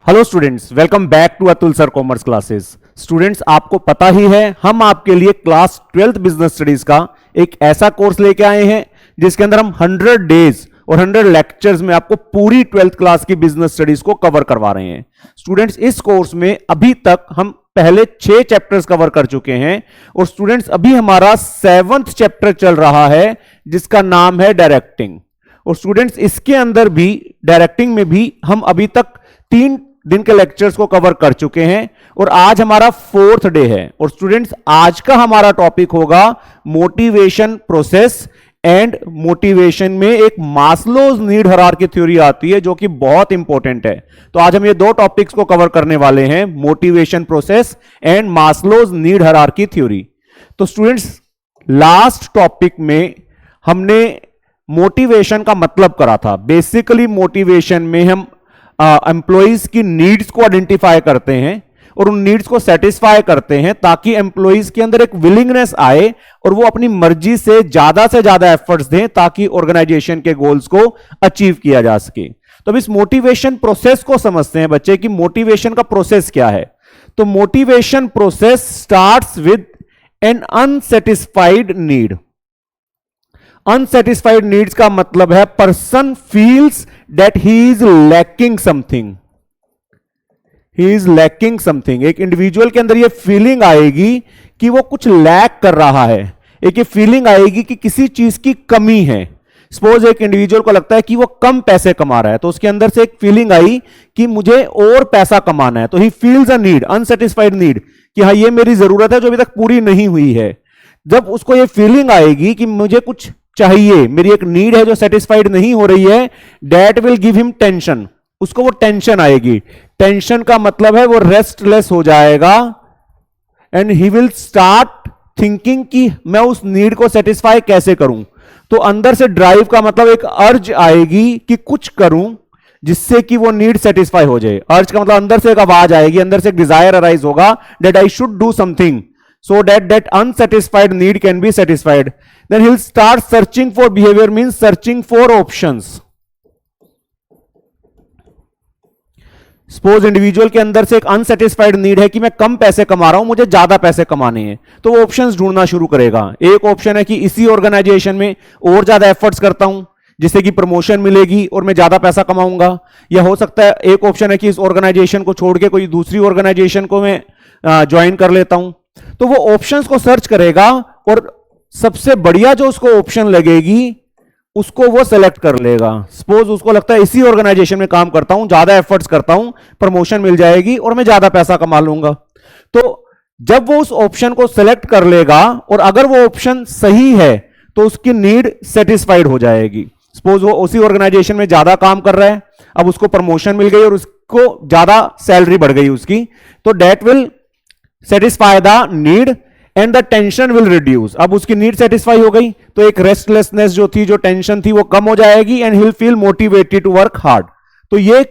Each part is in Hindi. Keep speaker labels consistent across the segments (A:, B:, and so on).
A: Hello students, welcome back to Atul sir commerce classes. Students, आपको पता ही है हम आपके लिए क्लास 12th बिजनेस स्टडीज का एक ऐसा कोर्स लेके आए हैं जिसके अंदर हम 100 डेज और 100 लेक्चर्स में आपको पूरी 12th क्लास की बिजनेस स्टडीज को कवर करवा रहे हैं। स्टूडेंट्स, इस कोर्स में अभी तक हम पहले 6 चैप्टर्स कवर कर चुके हैं और स्टूडेंट्स अभी हमारा 7th चैप्टर चल रहा है जिसका नाम है डायरेक्टिंग। और स्टूडेंट्स, इसके अंदर भी डायरेक्टिंग में भी हम अभी तक 3 दिन के लेक्चर्स को कवर कर चुके हैं और आज हमारा 4th डे है। और स्टूडेंट्स, आज का हमारा टॉपिक होगा मोटिवेशन प्रोसेस एंड मोटिवेशन में एक मास्लोज नीड हायरार्की थ्योरी आती है जो कि बहुत इंपॉर्टेंट है। तो आज हम ये 2 टॉपिक्स को कवर करने वाले हैं, motivation process and Maslow's need hierarchy theory. तो स्टूडेंट्स, लास्ट टॉपिक में हमने मोटिवेशन का मतलब करा था। बेसिकली मोटिवेशन में हम एम्प्लॉइज की नीड्स को आइडेंटिफाई करते हैं और उन नीड्स को सेटिस्फाई करते हैं ताकि एम्प्लॉइज के अंदर एक विलिंगनेस आए और वो अपनी मर्जी से ज्यादा एफर्ट्स दें ताकि ऑर्गेनाइजेशन के गोल्स को अचीव किया जा सके। तो अब इस मोटिवेशन प्रोसेस को समझते हैं बच्चे कि मोटिवेशन का प्रोसेस क्या है। तो motivation process starts with an unsatisfied need. Unsatisfied needs का मतलब है person feels that he is lacking something. He is lacking something. एक इंडिविजुअल के अंदर ये फीलिंग आएगी कि वो कुछ लैक कर रहा है। एक ये फीलिंग आएगी कि किसी चीज की कमी है। सपोज एक इंडिविजुअल को लगता है कि वो कम पैसे कमा रहा है तो उसके अंदर से एक फीलिंग आई कि मुझे और पैसा कमाना है। तो he feels a need, unsatisfied need, कि हाँ ये मेरी जरूरत है जो अभी तक पूरी नहीं हुई है। जब उसको ये फीलिंग आएगी कि मुझे कुछ चाहिए, मेरी एक नीड है जो सेटिस्फाइड नहीं हो रही है, that will give him tension. उसको वो टेंशन आएगी। टेंशन का मतलब है वो रेस्टलेस हो जाएगा and he will start thinking कि मैं उस नीड को सेटिस्फाई कैसे करूं। तो अंदर से ड्राइव का मतलब एक अर्ज आएगी कि कुछ करूं जिससे कि वो नीड सेटिस्फाई हो जाए। अर्ज का मतलब अंदर से एक आवाज आएगी, अंदर से एक डिजायर अराइज होगा that I should do something so that unsatisfied need can be satisfied. Then he'll start searching for behavior, means searching for options. Suppose individual के अंदर से एक अनसेटिस्फाइड नीड है कि मैं कम पैसे कमा रहा हूं, मुझे ज्यादा पैसे कमाने हैं, तो वो ऑप्शंस ढूंढना शुरू करेगा। एक ऑप्शन है कि इसी ऑर्गेनाइजेशन में और ज्यादा एफर्ट्स करता हूं जिससे कि प्रमोशन मिलेगी और मैं ज्यादा पैसा कमाऊंगा। या हो सकता है एक ऑप्शन है कि इस ऑर्गेनाइजेशन को छोड़ के कोई दूसरी ऑर्गेनाइजेशन को मैं ज्वाइन कर लेता हूं। तो वो ऑप्शंस को सर्च करेगा और सबसे बढ़िया जो उसको ऑप्शन लगेगी उसको वो सेलेक्ट कर लेगा। सपोज उसको लगता है इसी ऑर्गेनाइजेशन में काम करता हूं, ज्यादा एफर्ट्स करता हूं, प्रमोशन मिल जाएगी और मैं ज्यादा पैसा कमा लूंगा। तो जब वो उस ऑप्शन को सेलेक्ट कर लेगा और अगर वो ऑप्शन सही है तो उसकी नीड सेटिस्फाइड हो जाएगी। सपोज वो उसी ऑर्गेनाइजेशन में ज्यादा काम कर रहा है, अब उसको प्रमोशन मिल गई और उसको ज्यादा सैलरी बढ़ गई उसकी, तो that will satisfy the need and the tension will reduce. अब उसकी नीड सेटिस्फाई हो गई तो एक रेस्टलेसनेस जो थी, जो टेंशन थी, वो कम हो जाएगी and he will feel motivated to work hard. तो ये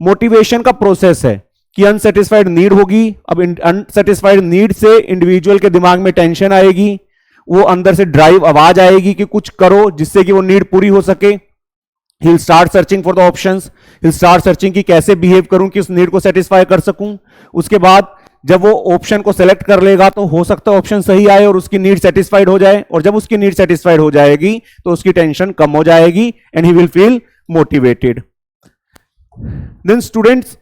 A: मोटिवेशन का प्रोसेस है कि अनसेटिस्फाइड नीड होगी। अब अनसेटिस्फाइड नीड से इंडिविजुअल के दिमाग में टेंशन आएगी, वो अंदर से ड्राइव आवाज आएगी कि कुछ करो जिससे कि वो नीड पूरी हो सके। He will start searching for the options. He will start searching कि कैसे बिहेव करूं कि उस नीड को सेटिस्फाई कर सकूं। उसके बाद जब वो ऑप्शन को सेलेक्ट कर लेगा तो हो सकता है ऑप्शन सही आए और उसकी नीड सेटिस्फाइड हो जाए, और जब उसकी नीड सेटिस्फाइड हो जाएगी तो उसकी टेंशन कम हो जाएगी and he will feel motivated. Then students,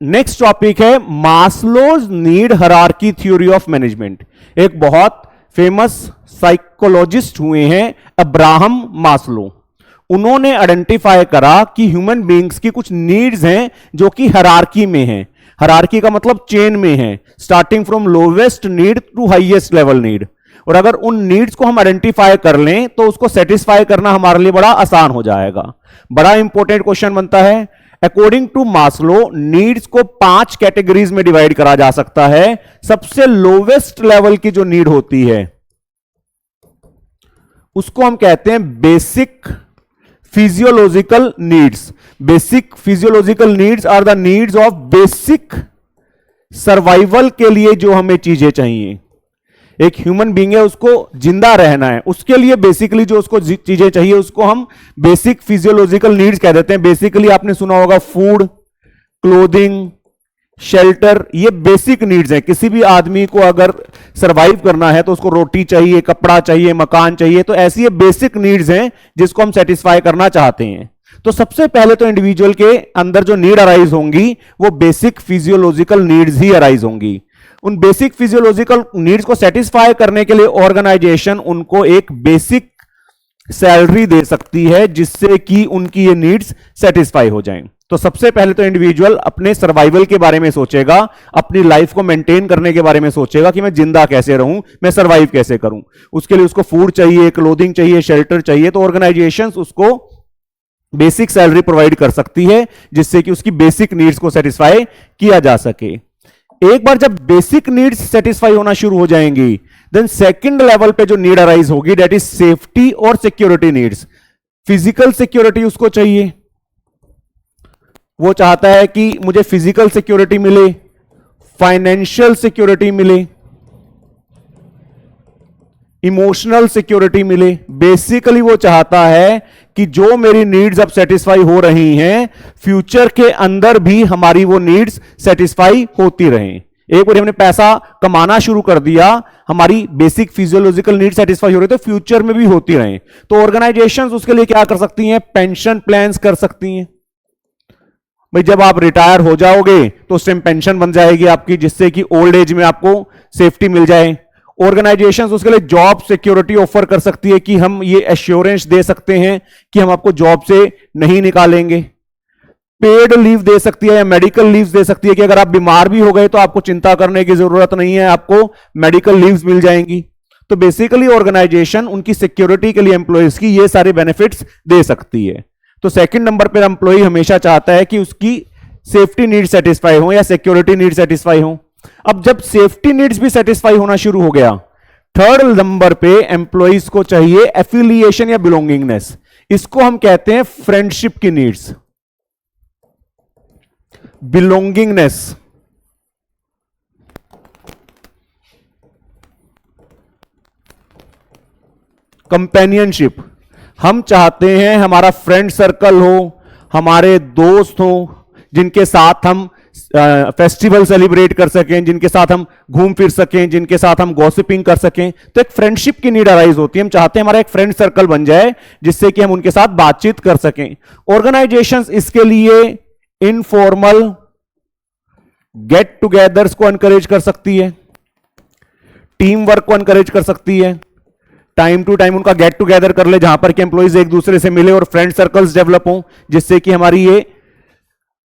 A: next topic है Maslow's need hierarchy theory of management. एक बहुत फेमस साइकोलॉजिस्ट हुए हैं अब्राहम मास्लो। उन्होंने आइडेंटिफाई करा कि ह्यूमन बींग्स की कुछ नीड्स हैं जो कि हायरार्की में हैं। हायरार्की का मतलब चेन में है, starting from lowest need to highest level need. और अगर उन नीड्स को हम आइडेंटिफाई कर लें तो उसको सेटिस्फाई करना हमारे लिए बड़ा आसान हो जाएगा। बड़ा इंपॉर्टेंट क्वेश्चन बनता है। अकॉर्डिंग टू मास्लो, नीड्स को 5 कैटेगरीज में डिवाइड करा जा सकता है। सबसे लोवेस्ट लेवल की जो नीड होती है उसको हम कहते हैं basic physiological needs. Basic physiological needs are the needs of basic survival के लिए जो हमें चीजें चाहिए। एक ह्यूमन बीइंग है, उसको जिंदा रहना है, उसके लिए बेसिकली जो उसको चीजें चाहिए उसको हम बेसिक फिजियोलॉजिकल नीड्स कह देते हैं। बेसिकली आपने सुना होगा फूड, क्लोथिंग, शेल्टर, ये बेसिक नीड्स हैं। किसी भी आदमी को अगर सरवाइव करना है तो उसको रोटी चाहिए, कपड़ा चाहिए, मकान चाहिए, तो ऐसी ये बेसिक नीड्स हैं जिसको हम सेटिस्फाई करना चाहते हैं। तो सबसे पहले तो इंडिविजुअल के अंदर जो नीड अराइज होंगी वो बेसिक फिजियोलॉजिकल नीड्स ही अराइज होंगी। उन बेसिक फिजियोलॉजिकल नीड्स को सेटिस्फाई करने के लिए ऑर्गेनाइजेशन उनको एक बेसिक सैलरी दे सकती है जिससे कि उनकी ये नीड्स सेटिस्फाई हो जाएं। तो सबसे पहले तो इंडिविजुअल अपने सर्वाइवल के बारे में सोचेगा, अपनी लाइफ को मेंटेन करने के बारे में सोचेगा कि मैं जिंदा कैसे रहूं, मैं सर्वाइव कैसे करूं। उसके लिए उसको फूड चाहिए, क्लोथिंग चाहिए, शेल्टर चाहिए। तो ऑर्गेनाइजेशंस उसको बेसिक सैलरी प्रोवाइड कर सकती है जिससे कि उसकी बेसिक नीड्स को सेटिस्फाई किया जा सके। एक बार जब बेसिक नीड्स सेटिस्फाई होना शुरू हो जाएंगी, देन सेकंड लेवल पे जो नीड अराइज होगी दैट इज सेफ्टी और सिक्योरिटी नीड्स। फिजिकल सिक्योरिटी उसको चाहिए, वो चाहता है कि मुझे फिजिकल सिक्योरिटी मिले, फाइनेंशियल सिक्योरिटी मिले, इमोशनल सिक्योरिटी मिले। बेसिकली वो चाहता है कि जो मेरी नीड्स अब सेटिस्फाई हो रही हैं, फ्यूचर के अंदर भी हमारी वो नीड्स सेटिस्फाई होती रहें। एक बार हमने पैसा कमाना शुरू कर दिया, हमारी बेसिक फिजियोलॉजिकल नीड सेटिस्फाई हो रही है, तो फ्यूचर में भी होती रहें। तो ऑर्गेनाइजेशंस उसके लिए क्या कर सकती हैं? पेंशन प्लान्स कर सकती हैं। भाई जब आप रिटायर हो जाओगे तो उस टाइम पेंशन बन जाएगी आपकी, जिससे कि ओल्ड एज में आपको सेफ्टी मिल जाए। ऑर्गेनाइजेशंस उसके लिए जॉब सिक्योरिटी ऑफर कर सकती है कि हम ये एश्योरेंस दे सकते हैं कि हम आपको जॉब से नहीं निकालेंगे। पेड लीव दे सकती है या मेडिकल लीव दे सकती है कि अगर आप बीमार भी हो गए तो आपको चिंता करने की जरूरत नहीं है, आपको मेडिकल लीव्स मिल जाएंगी। तो बेसिकली ऑर्गेनाइजेशन उनकी सिक्योरिटी के लिए एम्प्लॉयज की ये सारे बेनिफिट्स दे सकती है। तो सेकंड नंबर पर एम्प्लॉय हमेशा चाहता है कि उसकी सेफ्टी नीड सेटिस्फाई हो या सिक्योरिटी नीड सेटिस्फाई हो। अब जब सेफ्टी नीड्स भी सेटिस्फाई होना शुरू हो गया, थर्ड नंबर पे एम्प्लॉयज को चाहिए एफिलिएशन या बिलोंगिंगनेस। इसको हम कहते हैं फ्रेंडशिप की नीड्स, बिलोंगिंगनेस। कंपेनियनशिप। हम चाहते हैं हमारा फ्रेंड सर्कल हो, हमारे दोस्त हो जिनके साथ हम फेस्टिवल सेलिब्रेट कर सकें, जिनके साथ हम घूम फिर सकें, जिनके साथ हम गॉसिपिंग कर सकें। तो एक फ्रेंडशिप की नीड अराइज होती है। हम चाहते हैं हमारा एक फ्रेंड सर्कल बन जाए जिससे कि हम उनके साथ बातचीत कर सकें। ऑर्गेनाइजेशंस इसके लिए इनफॉर्मल गेट टुगेदर्स को एनकरेज कर सकती है, टीम वर्क को एनकरेज कर सकती है। टाइम टू टाइम उनका गेट टुगेदर कर ले जहां पर कि एम्प्लॉइज एक दूसरे से मिले और फ्रेंड सर्कल्स डेवलप हो, जिससे कि हमारी ये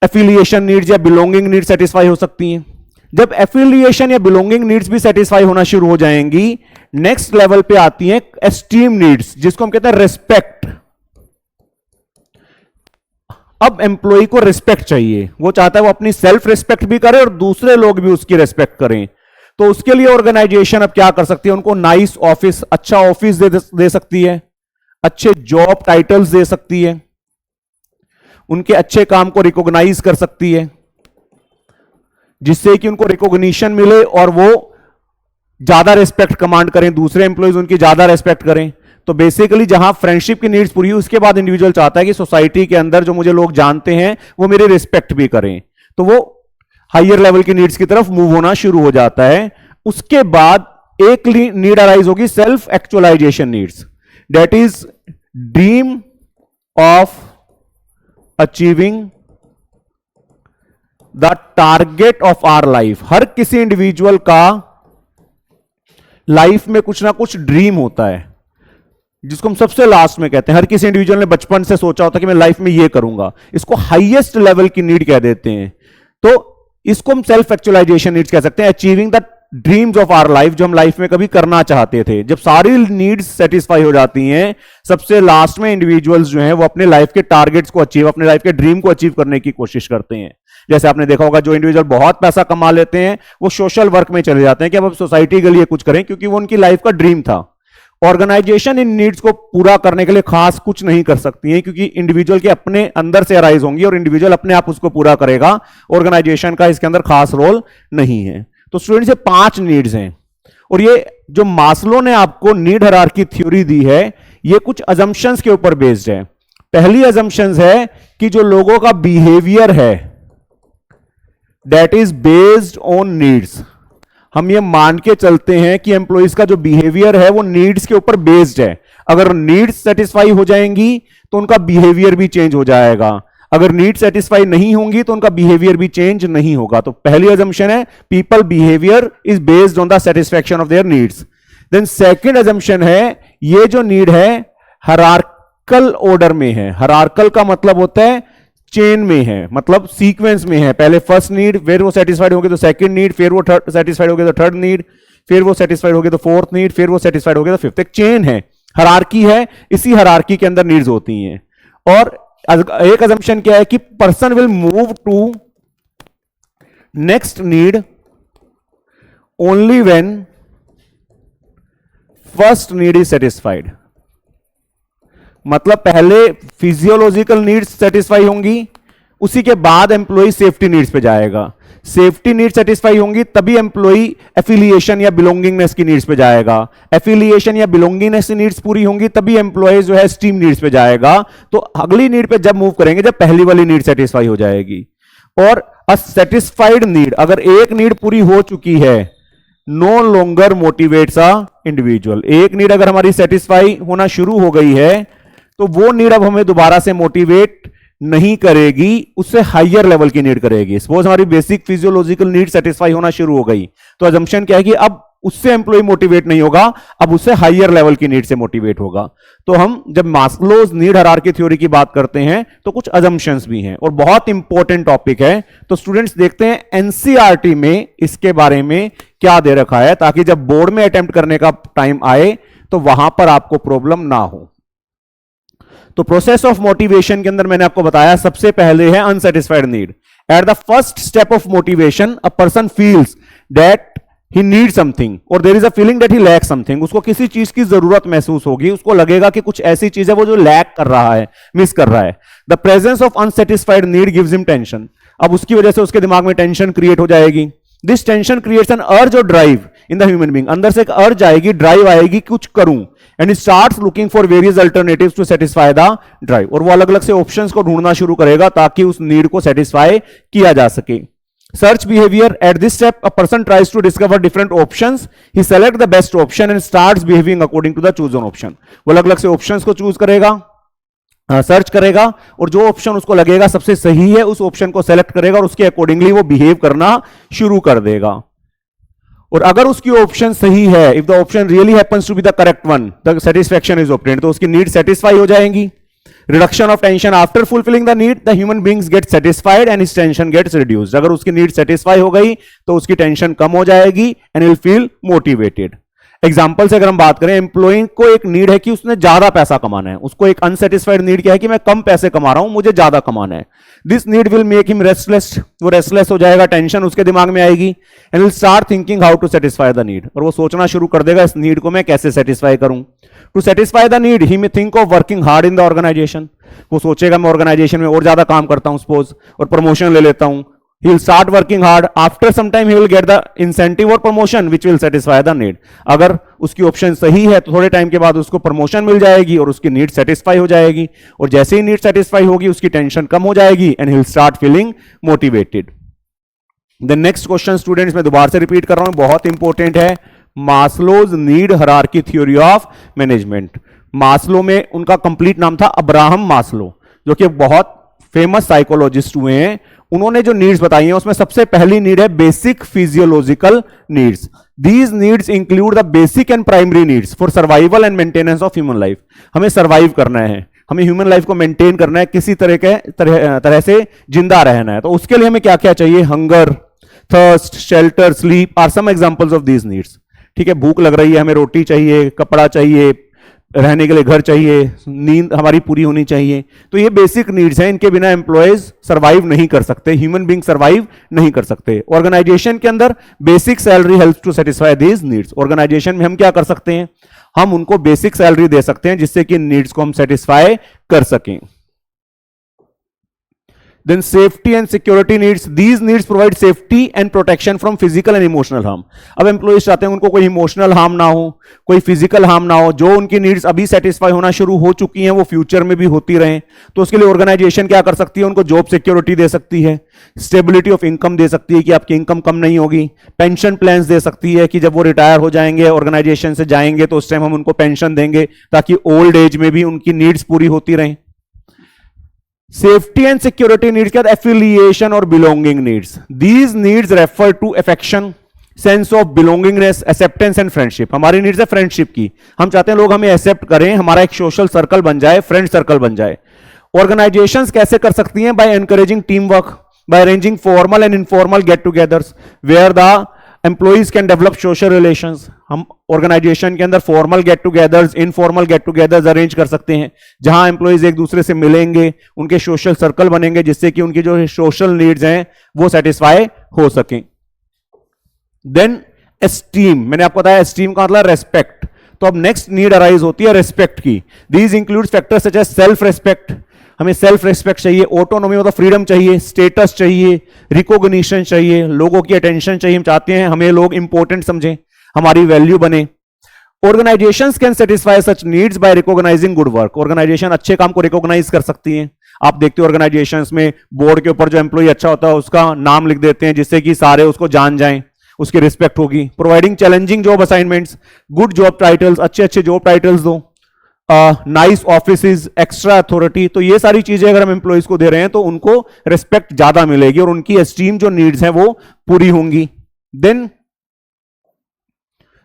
A: एफिलिएशन नीड्स या बिलोंगिंग नीड्स सेटिस्फाई हो सकती हैं। जब एफिलिएशन या बिलोंगिंग नीड्स भी सेटिस्फाई होना शुरू हो जाएंगी, नेक्स्ट लेवल पे आती हैं एस्टीम नीड्स, जिसको हम कहते हैं रिस्पेक्ट। अब एम्प्लॉय को रिस्पेक्ट चाहिए, वो चाहता है वो अपनी सेल्फ रिस्पेक्ट भी करे और दूसरे लोग भी उसकी रिस्पेक्ट करें। तो उसके लिए ऑर्गेनाइजेशन अब क्या कर सकती है? उनको नाइस ऑफिस, अच्छा ऑफिस दे सकती है, अच्छे जॉब टाइटल्स दे सकती है, उनके अच्छे काम को रिकॉग्नाइज कर सकती है, जिससे कि उनको रिकॉग्निशन मिले और वो ज्यादा रिस्पेक्ट कमांड करें, दूसरे एम्प्लॉयज उनकी ज्यादा रिस्पेक्ट करें। तो बेसिकली जहां फ्रेंडशिप की नीड्स पूरी हुई, उसके बाद इंडिविजुअल चाहता है कि सोसाइटी के अंदर जो मुझे लोग जानते हैं वो मेरी रिस्पेक्ट भी करें। तो वो हायर लेवल की नीड्स की तरफ मूव होना शुरू हो जाता है। उसके बाद एक नीड अराइज होगी self actualisation needs, that is dream of achieving the target of our life. हर किसी इंडिविजुअल का लाइफ में कुछ ना कुछ ड्रीम होता है, जिसको हम सबसे लास्ट में कहते हैं। हर किसी इंडिविजुअल ने बचपन से सोचा होता है कि मैं लाइफ में ये करूंगा, इसको हाईएस्ट लेवल की नीड कह देते हैं। तो इसको हम सेल्फ एक्चुअलाइजेशन नीड्स कह सकते हैं, achieving the dreams of our life, जो हम लाइफ में कभी करना चाहते थे। जब सारी नीड्स सेटिस्फाई हो जाती हैं, सबसे लास्ट में इंडिविजुअल्स जो हैं वो अपने लाइफ के टारगेट्स को अचीव, अपने लाइफ के ड्रीम को अचीव करने की कोशिश करते हैं। जैसे आपने देखा होगा, जो इंडिविजुअल बहुत पैसा कमा लेते हैं वो सोशल वर्क में चले जाते हैं कि अब सोसाइटी के लिए कुछ करें, क्योंकि वो उनकी लाइफ का ड्रीम था। ऑर्गेनाइजेशन इन नीड्स को पूरा करने के लिए खास कुछ नहीं कर सकती है, क्योंकि इंडिविजुअल के अपने अंदर से अराइज होंगी और इंडिविजुअल अपने आप उसको पूरा करेगा। ऑर्गेनाइजेशन का इसके अंदर खास रोल नहीं है। तो स्टूडेंट्स, ये 5 नीड्स हैं, और ये जो मास्लो ने आपको नीड हायरार्की थ्योरी दी है, ये कुछ अजम्पशंस के ऊपर बेस्ड है। पहली अजम्पशन है कि जो लोगों का बिहेवियर है that is based on needs. हम ये मान के चलते हैं कि एम्प्लॉइज का जो बिहेवियर है वो नीड्स के ऊपर बेस्ड है। अगर नीड्स सेटिस्फाई हो जाएंगी तो उनका बिहेवियर भी चेंज हो जाएगा, अगर नीड सेटिस्फाई नहीं होंगी तो उनका बिहेवियर भी चेंज नहीं होगा। तो पहली अजम्पशन है people behaviour is based on the satisfaction of their needs. Then second assumption है ये जो नीड है हायरार्किकल ऑर्डर में है। हायरार्किकल का मतलब होता है चेन में है, मतलब सीक्वेंस में है। पहले फर्स्ट नीड, फिर वो सेटिस्फाइड होगी तो सेकंड नीड, फिर वो सेटिस्फाइड होगी तो थर्ड नीड, फिर वो सेटिस्फाइड होगी तो फोर्थ नीड, फिर वो सेटिस्फाइड होगी तो फिफ्थ। एक चेन है, हायरार्की है, इसी हायरार्की के अंदर नीड्स होती हैं। और एक अजम्पशन क्या है कि person will move to next need only when first need is satisfied. मतलब पहले फिजियोलॉजिकल नीड्स सेटिस्फाई होंगी, उसी के बाद एम्प्लॉय सेफ्टी नीड्स पे जाएगा। सेफ्टी नीड सेटिस्फाई होंगी तभी एम्प्लॉय एफिलिएशन या बिलोंगिंगनेस की नीड्स पे जाएगा। एफिलिएशन या बिलोंगिंगनेस की नीड्स पूरी होंगी तभी एम्प्लॉय जो है स्टीम नीड्स पे जाएगा। तो अगली नीड पे जब मूव करेंगे जब पहली वाली नीड सेटिस्फाई हो जाएगी। और अ सेटिस्फाइड नीड, अगर एक नीड पूरी हो चुकी है, no longer motivates a individual. एक नीड अगर हमारी सेटिस्फाई होना शुरू हो गई है तो वो नीड अब हमें दोबारा से मोटिवेट नहीं करेगी, उससे हायर लेवल की नीड करेगी। सपोज हमारी बेसिक फिजियोलॉजिकल नीड सेटिस्फाई होना शुरू हो गई तो अजम्पशन क्या है कि अब उससे एम्प्लॉय मोटिवेट नहीं होगा, अब उससे हायर लेवल की नीड से मोटिवेट होगा। तो हम जब मास्लोज नीड हायरार्की थ्योरी की बात करते हैं तो कुछ अजम्पशंस भी हैं और बहुत इंपॉर्टेंट टॉपिक है। तो स्टूडेंट्स देखते हैं एनसीईआरटी में इसके बारे में क्या दे रखा है, ताकि जब बोर्ड में अटेम्प्ट करने का टाइम आए तो वहां पर आपको प्रॉब्लम ना हो। तो प्रोसेस ऑफ मोटिवेशन के अंदर मैंने आपको बताया सबसे पहले है unsatisfied need. At the first step of motivation a person feels that he need something और there is a feeling that he lack something. उसको किसी चीज की जरूरत महसूस होगी, उसको लगेगा कि कुछ ऐसी चीज है वो जो लैक कर रहा है, मिस कर रहा है। The presence of unsatisfied need gives him tension. अब उसकी वजह से उसके दिमाग में टेंशन क्रिएट हो जाएगी। This tension creates an urge और drive in the human being. अंदर से एक अर्ज आएगी, ड्राइव आएगी, कुछ करूं, and he starts looking for various alternatives to satisfy the drive. और वो अलग अलग से ऑप्शंस को ढूंढना शुरू करेगा ताकि उस नीड को सेटिस्फाई किया जा सके। Search behaviour, at this step a person tries to discover different options, he select the best option and starts behaving according to the chosen option. वो अलग अलग से ऑप्शंस को चूज करेगा, सर्च करेगा और जो ऑप्शन उसको लगेगा सबसे सही है उस ऑप्शन को सेलेक्ट करेगा और उसके अकॉर्डिंगली वो बिहेव करना शुरू कर देगा। और अगर उसकी ऑप्शन सही है, if the option really happens to be the correct one, the satisfaction is obtained, तो उसकी नीड सेटिस्फाई हो जाएंगी। Reduction of tension, after fulfilling the need the human beings get satisfied and his tension gets reduced. अगर उसकी नीड सेटिस्फाई हो गई तो उसकी टेंशन कम हो जाएगी and he will feel motivated. Example से अगर हम बात करें, एम्प्लॉय को एक नीड है कि उसने ज्यादा पैसा कमाना है, उसको एक अनसेटिस्फाइड नीड क्या है कि मैं कम पैसे कमा रहा हूं, मुझे ज्यादा कमाना है। This need will make him restless, वो रेस्टलेस हो जाएगा, टेंशन उसके दिमाग में आएगी and will start thinking how to satisfy the need. और वो सोचना शुरू कर देगा इस नीड को मैं कैसे सेटिस्फाई करूं। To satisfy the need he may think of working hard in the organisation. वो सोचेगा मैं ऑर्गेनाइजेशन में और ज्यादा काम करता हूं सपोज और प्रमोशन ले लेता हूं। He will start working hard. After some time he will get the incentive or promotion which will satisfy the need. अगर उसकी ऑप्शन सही है तो थोड़े टाइम के बाद उसको प्रमोशन मिल जाएगी और उसकी नीड सेटिस्फाई हो जाएगी। और जैसे ही नीड सेटिस्फाई होगी उसकी टेंशन कम हो जाएगी and he will start feeling motivated. The next question students मैं दोबारा से रिपीट कर रहा हूं, बहुत इंपॉर्टेंट है। Maslow's need hierarchy theory of management. Maslow में उनका कंप्लीट नाम था अब्राहम मास्लो, जो कि बहुत फेमस साइकोलॉजिस्ट हुए हैं। उन्होंने जो नीड्स बताई हैं उसमें सबसे पहली नीड है basic physiological needs. These needs include the basic and primary needs for survival and maintenance of human life. हमें सर्वाइव करना है, हमें ह्यूमन लाइफ को मेंटेन करना है, किसी तरह से जिंदा रहना है। तो उसके लिए हमें क्या क्या चाहिए? Hunger, thirst, shelter, sleep are some examples of these needs. ठीक है, भूख लग रही है, हमें रोटी चाहिए, कपड़ा चाहिए, रहने के लिए घर चाहिए, नींद हमारी पूरी होनी चाहिए। तो ये बेसिक नीड्स हैं, इनके बिना एम्प्लॉयज सर्वाइव नहीं कर सकते, ह्यूमन बीइंग सर्वाइव नहीं कर सकते। ऑर्गेनाइजेशन के अंदर basic salary helps to satisfy these needs. Organisation में हम क्या कर सकते हैं? हम उनको बेसिक सैलरी दे सकते हैं जिससे कि नीड्स को हम सेटिस्फाई कर सकें। Then safety and security needs. These needs provide safety and protection from physical and emotional harm. अब एम्प्लॉइज चाहते हैं उनको कोई इमोशनल हार्म ना हो, कोई फिजिकल हार्म ना हो, जो उनकी नीड्स अभी सेटिस्फाई होना शुरू हो चुकी हैं वो फ्यूचर में भी होती रहें। तो उसके लिए ऑर्गेनाइजेशन क्या कर सकती है, उनको जॉब सिक्योरिटी दे सकती है, स्टेबिलिटी ऑफ इनकम दे सकती है कि आपकी इनकम कम नहीं होगी, पेंशन प्लान्स दे सकती है कि जब वो रिटायर हो जाएंगे ऑर्गेनाइजेशन से जाएंगे तो उस टाइम हम उनको पेंशन देंगे ताकि ओल्ड एज में भी उनकी नीड्स पूरी होती रहें। सेफ्टी एंड सिक्योरिटी नीड्स के बाद एफिलिएशन और belonging needs. These needs refer to affection, sense of belongingness, acceptance and friendship. हमारी नीड्स है फ्रेंडशिप की, हम चाहते हैं लोग हमें एक्सेप्ट करें, हमारा एक सोशल सर्कल बन जाए, फ्रेंड सर्कल बन जाए। ऑर्गेनाइजेशंस कैसे कर सकती हैं? By encouraging team work, by arranging formal and informal get togethers where the employees can develop social relations. हम ऑर्गेनाइजेशन के अंदर formal get togethers, informal get togethers arrange कर सकते हैं जहां एम्प्लॉइज एक दूसरे से मिलेंगे, उनके सोशल सर्कल बनेंगे जिससे कि उनकी जो सोशल नीड्स हैं वो सेटिस्फाई हो सकें। देन एस्टीम, मैंने आपको बताया एस्टीम का मतलब रेस्पेक्ट। तो अब नेक्स्ट नीड अराइज होती है रेस्पेक्ट की। These include factors such as self respect, हमें सेल्फ रेस्पेक्ट चाहिए, ऑटोनॉमी मतलब फ्रीडम चाहिए, स्टेटस चाहिए, रिकॉग्निशन चाहिए, लोगों की अटेंशन चाहिए। हम चाहते हैं हमें लोग इंपॉर्टेंट समझें, हमारी वैल्यू बने। Organisations can satisfy such needs by recognising good work. Organisation अच्छे काम को रिकॉग्नाइज कर सकती हैं। आप देखते हो ऑर्गेनाइजेशंस में बोर्ड के ऊपर जो एम्प्लॉय अच्छा होता है उसका नाम लिख देते हैं जिससे कि सारे उसको जान जाएं, उसकी रिस्पेक्ट होगी। Providing challenging job assignments, good job titles, अच्छे अच्छे जॉब टाइटल्स दो, नाइस ऑफिसेज, एक्स्ट्रा अथॉरिटी। तो ये सारी चीजें अगर हम एम्प्लॉइज को दे रहे हैं तो उनको रिस्पेक्ट ज्यादा मिलेगी और उनकी एस्टीम जो नीड्स हैं वो पूरी होंगी। Then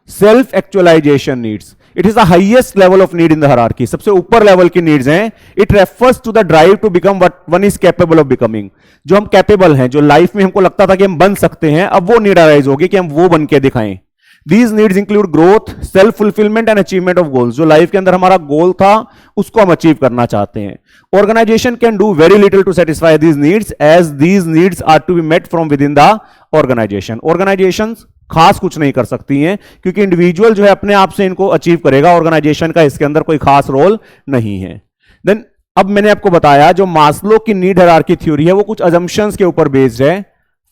A: self actualisation needs, it is the highest level of need in the hierarchy. सबसे ऊपर लेवल की नीड्स हैं। It refers to the drive to become what one is capable of becoming. जो हम कैपेबल हैं, जो लाइफ में हमको लगता था कि हम बन सकते हैं, अब वो नीड अराइज होगी कि हम वो बन के दिखाएं। These needs include growth, self fulfillment and achievement of goals. जो लाइफ के अंदर हमारा गोल था उसको हम अचीव करना चाहते हैं। Organization can do very little to satisfy these needs as these needs are to be met from within the organization. Organizations खास कुछ नहीं कर सकती हैं क्योंकि इंडिविजुअल जो है अपने आप से इनको अचीव करेगा, ऑर्गेनाइजेशन का इसके अंदर कोई खास रोल नहीं है। देन अब मैंने आपको बताया जो मास्लो की नीड हायरार्की थ्योरी है वो कुछ अजम्पशंस के ऊपर बेस्ड है।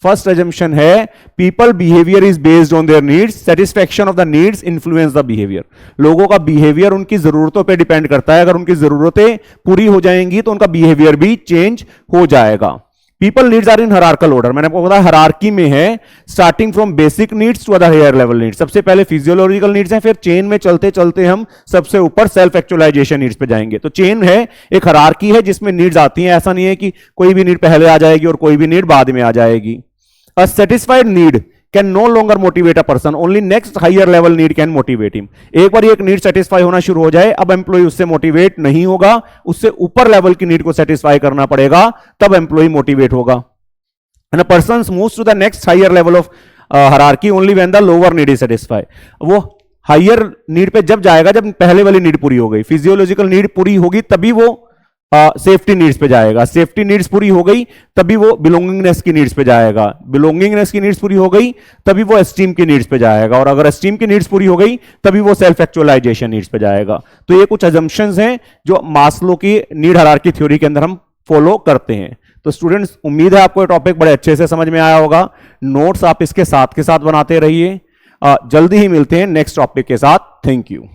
A: फर्स्ट अजम्पशन है people behaviour is based on their needs, satisfaction of the needs influence the behaviour. लोगों का बिहेवियर उनकी जरूरतों पे डिपेंड करता है, अगर उनकी जरूरतें पूरी हो जाएंगी तो उनका बिहेवियर भी चेंज हो जाएगा। People needs are in hierarchical order, मैंने आपको बताया हायरार्की में है, starting from basic needs to other higher level needs. सबसे पहले फिजियोलॉजिकल नीड्स हैं, फिर चेन में चलते चलते हम सबसे ऊपर सेल्फ एक्चुअलाइजेशन नीड्स पे जाएंगे। तो चेन है, एक हायरार्की है जिसमें नीड्स आती हैं, ऐसा नहीं है कि कोई भी नीड पहले आ जाएगी और कोई भी नीड बाद में आ जाएगी। A satisfied need can no longer motivate a person, only next higher level need can motivate him. एक बार एक नीड सेटिस्फाई होना शुरू हो जाए, अब एम्प्लॉय उससे मोटिवेट नहीं होगा, उससे ऊपर लेवल की नीड को सेटिस्फाई करना पड़ेगा, तब एम्प्लॉय मोटिवेट होगा। And a person moves to the next higher level of hierarchy only when the lower need is satisfied. वो हायर नीड पे जब जाएगा जब पहले वाली नीड पूरी हो गई, फिजियोलॉजिकल नीड पूरी होगी तभी वो सेफ्टी नीड्स पे जाएगा, सेफ्टी नीड्स पूरी हो गई तभी वो बिलोंगिंगनेस की नीड्स पे जाएगा, बिलोंगिंगनेस की नीड्स पूरी हो गई तभी वो एस्टीम की नीड्स पे जाएगा, और अगर एस्टीम की नीड्स पूरी हो गई तभी वो सेल्फ एक्चुअलाइजेशन नीड्स पे जाएगा। तो ये कुछ अजम्पशंस हैं जो मास्लो की नीड हायरार्की थ्योरी के अंदर हम फॉलो करते हैं। तो स्टूडेंट्स, उम्मीद है आपको ये टॉपिक बड़े अच्छे से समझ में आया होगा। नोट्स आप इसके साथ के साथ बनाते रहिए। जल्दी ही मिलते हैं नेक्स्ट टॉपिक के साथ। Thank you.